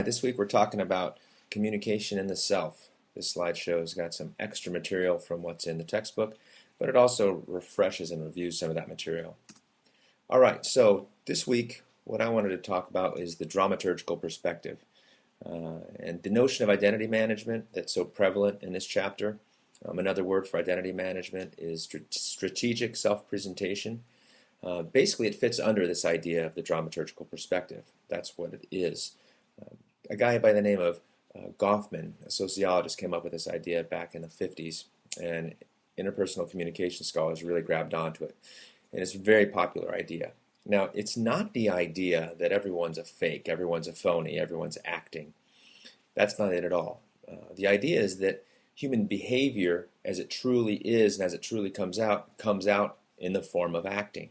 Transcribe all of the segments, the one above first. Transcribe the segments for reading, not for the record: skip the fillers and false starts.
This week we're talking about communication in the self. This slideshow's got some extra material from what's in the textbook, but it also refreshes and reviews some of that material. All right, so this week what I wanted to talk about is the dramaturgical perspective. And the notion of identity management that's so prevalent in this chapter. Another word for identity management is strategic self-presentation. Basically, it fits under this idea of the dramaturgical perspective. That's what it is. A guy by the name of Goffman, a sociologist, came up with this idea back in the 50s, and interpersonal communication scholars really grabbed onto it. And it's a very popular idea. Now, it's not the idea that everyone's a fake, everyone's a phony, everyone's acting. That's not it at all. The idea is that human behavior, as it truly is and as it truly comes out in the form of acting.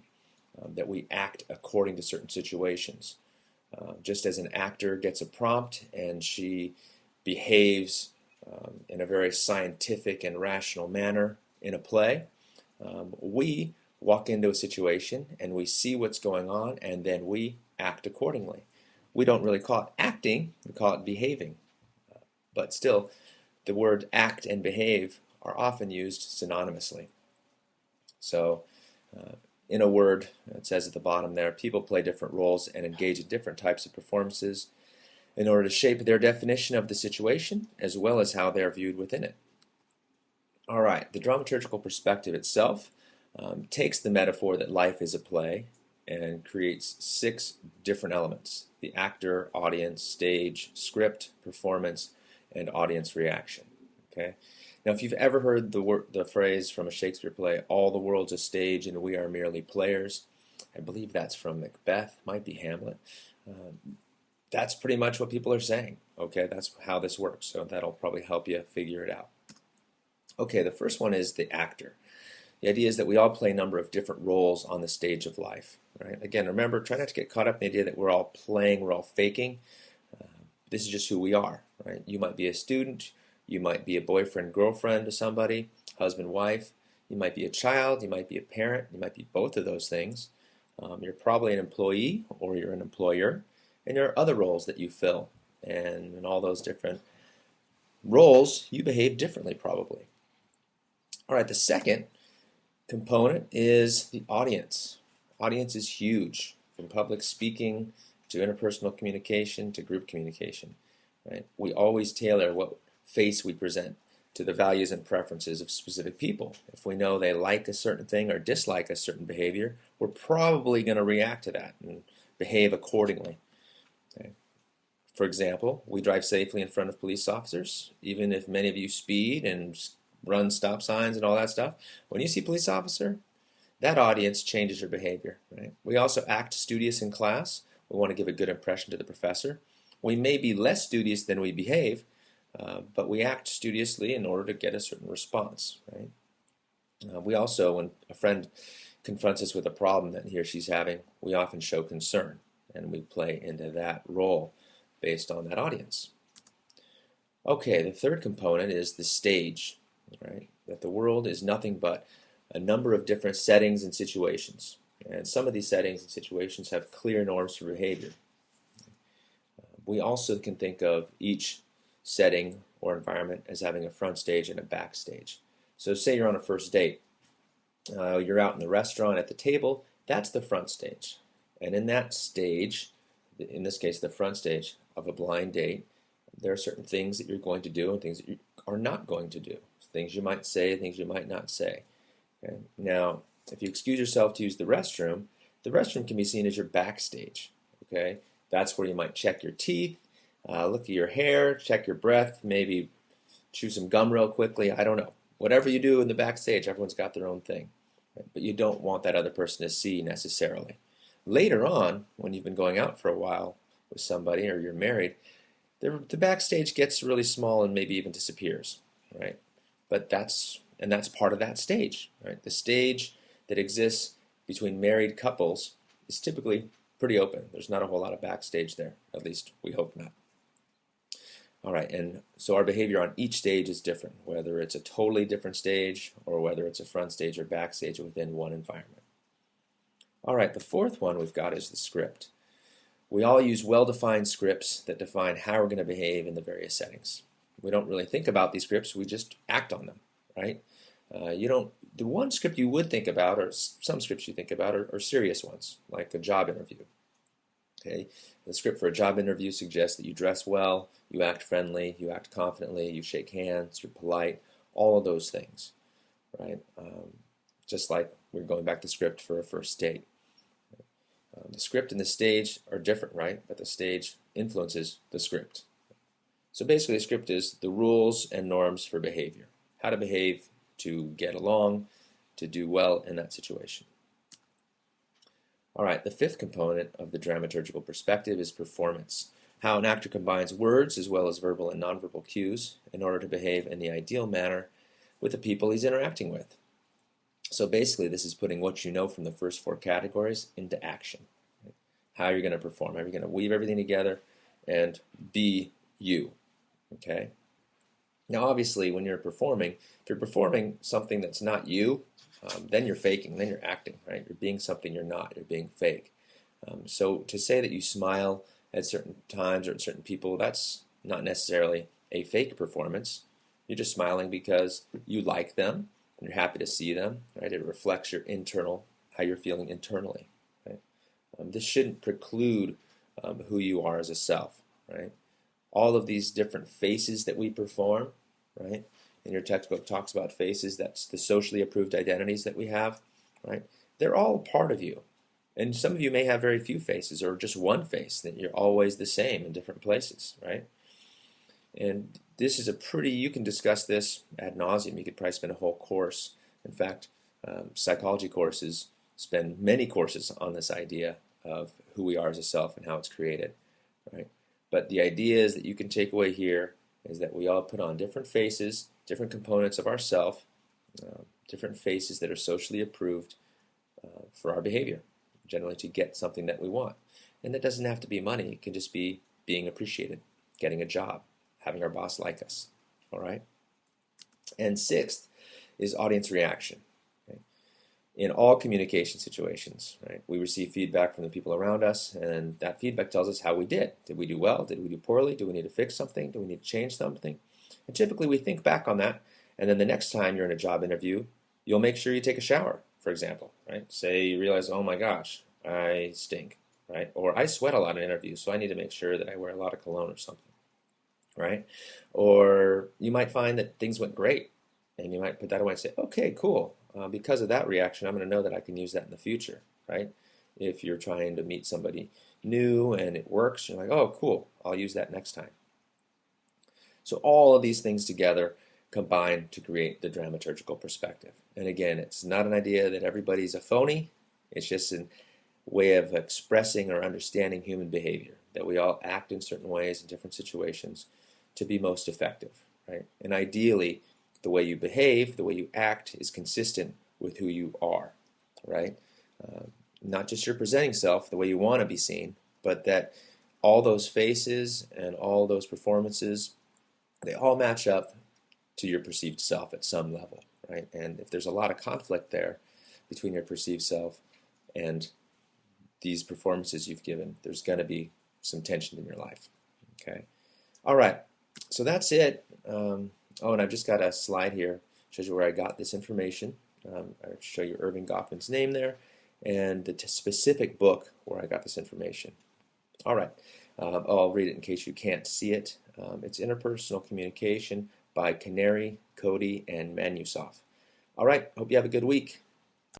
That we act according to certain situations. Just as an actor gets a prompt and she behaves in a very scientific and rational manner in a play, we walk into a situation and we see what's going on and then we act accordingly. We don't really call it acting, we call it behaving. But still, the word act and behave are often used synonymously. So, in a word, it says at the bottom there, people play different roles and engage in different types of performances in order to shape their definition of the situation as well as how they're viewed within it. All right, the dramaturgical perspective itself takes the metaphor that life is a play and creates 6 different elements: the actor, audience, stage, script, performance, and audience reaction. Okay. Now, if you've ever heard the phrase from a Shakespeare play, "All the world's a stage and we are merely players," I believe that's from Macbeth, might be Hamlet. That's pretty much what people are saying. Okay, that's how this works. So that'll probably help you figure it out. Okay, the first one is the actor. The idea is that we all play a number of different roles on the stage of life. Right? Again, remember, try not to get caught up in the idea that we're all playing, we're all faking. This is just who we are. Right? You might be a student. You might be a boyfriend, girlfriend to somebody, husband, wife. You might be a child. You might be a parent. You might be both of those things. You're probably an employee or you're an employer. And there are other roles that you fill. And in all those different roles, you behave differently probably. All right, the second component is the audience. Audience is huge, from public speaking to interpersonal communication to group communication. Right? We always tailor what face we present to the values and preferences of specific people. If we know they like a certain thing or dislike a certain behavior, we're probably going to react to that and behave accordingly. Okay. For example, we drive safely in front of police officers, even if many of you speed and run stop signs and all that stuff. When you see a police officer, that audience changes your behavior. Right? We also act studious in class. We want to give a good impression to the professor. We may be less studious than we behave, but we act studiously in order to get a certain response. Right? We also, when a friend confronts us with a problem that he or she's having, we often show concern, and we play into that role based on that audience. Okay, the third component is the stage. Right? That the world is nothing but a number of different settings and situations. And some of these settings and situations have clear norms for behavior. We also can think of each setting or environment as having a front stage and a backstage. So say you're on a first date. You're out in the restaurant at the table. That's the front stage. And in that stage, in this case the front stage of a blind date, there are certain things that you're going to do and things that you are not going to do. Things you might say, things you might not say. Okay? Now, if you excuse yourself to use the restroom can be seen as your backstage. Okay? That's where you might check your teeth, look at your hair, check your breath, maybe chew some gum real quickly. I don't know. Whatever you do in the backstage, everyone's got their own thing. Right? But you don't want that other person to see necessarily. Later on, when you've been going out for a while with somebody or you're married, the backstage gets really small and maybe even disappears. Right? But that's part of that stage. Right? The stage that exists between married couples is typically pretty open. There's not a whole lot of backstage there. At least we hope not. All right, and so our behavior on each stage is different, whether it's a totally different stage or whether it's a front stage or backstage within one environment. All right, the fourth one we've got is the script. We all use well-defined scripts that define how we're going to behave in the various settings. We don't really think about these scripts, we just act on them, right? The one script you would think about, or some scripts you think about, are serious ones, like a job interview. Okay, the script for a job interview suggests that you dress well, you act friendly, you act confidently, you shake hands, you're polite, all of those things, right? Just like we're going back to script for a first date. The script and the stage are different, right? But the stage influences the script. So basically, the script is the rules and norms for behavior, how to behave to get along, to do well in that situation. All right, the fifth component of the dramaturgical perspective is performance, how an actor combines words as well as verbal and nonverbal cues in order to behave in the ideal manner with the people he's interacting with. So basically, this is putting what you know from the first four categories into action. Right? How you're going to perform, how you're going to weave everything together and be you. Okay? Now, obviously, when you're performing, if you're performing something that's not you, then you're faking, then you're acting, right? You're being something you're not, you're being fake. So to say that you smile at certain times or at certain people, that's not necessarily a fake performance. You're just smiling because you like them and you're happy to see them, right? It reflects your internal, how you're feeling internally, right? This shouldn't preclude who you are as a self, right? All of these different faces that we perform, right? And your textbook talks about faces, that's the socially approved identities that we have, right? They're all a part of you. And some of you may have very few faces or just one face, that you're always the same in different places, right? And this is you can discuss this ad nauseum. You could probably spend a whole course. In fact, psychology courses spend many courses on this idea of who we are as a self and how it's created, right? But the idea is that you can take away here is that we all put on different faces, different components of ourself, different faces that are socially approved for our behavior, generally to get something that we want. And that doesn't have to be money. It can just be being appreciated, getting a job, having our boss like us, all right? And sixth is audience reaction. Okay? In all communication situations, right, we receive feedback from the people around us, and that feedback tells us how we did. Did we do well? Did we do poorly? Do we need to fix something? Do we need to change something? And typically we think back on that, and then the next time you're in a job interview, you'll make sure you take a shower, for example, right? Say you realize, oh my gosh, I stink, right? Or I sweat a lot in interviews, so I need to make sure that I wear a lot of cologne or something, right? Or you might find that things went great, and you might put that away and say, okay, cool. Because of that reaction, I'm going to know that I can use that in the future, right? If you're trying to meet somebody new and it works, you're like, oh, cool, I'll use that next time. So all of these things together combine to create the dramaturgical perspective. And again, it's not an idea that everybody's a phony. It's just a way of expressing or understanding human behavior, that we all act in certain ways in different situations to be most effective, right? And ideally, the way you behave, the way you act is consistent with who you are, right? Not just your presenting self, the way you want to be seen, but that all those faces and all those performances, they all match up to your perceived self at some level, right? And if there's a lot of conflict there between your perceived self and these performances you've given, there's going to be some tension in your life, okay? All right, so that's it. Oh, and I've just got a slide here, shows you where I got this information. I'll show you Erving Goffman's name there and the specific book where I got this information. All right, I'll read it in case you can't see it. It's Interpersonal Communication by Canary, Cody, and Manusov. All right, hope you have a good week.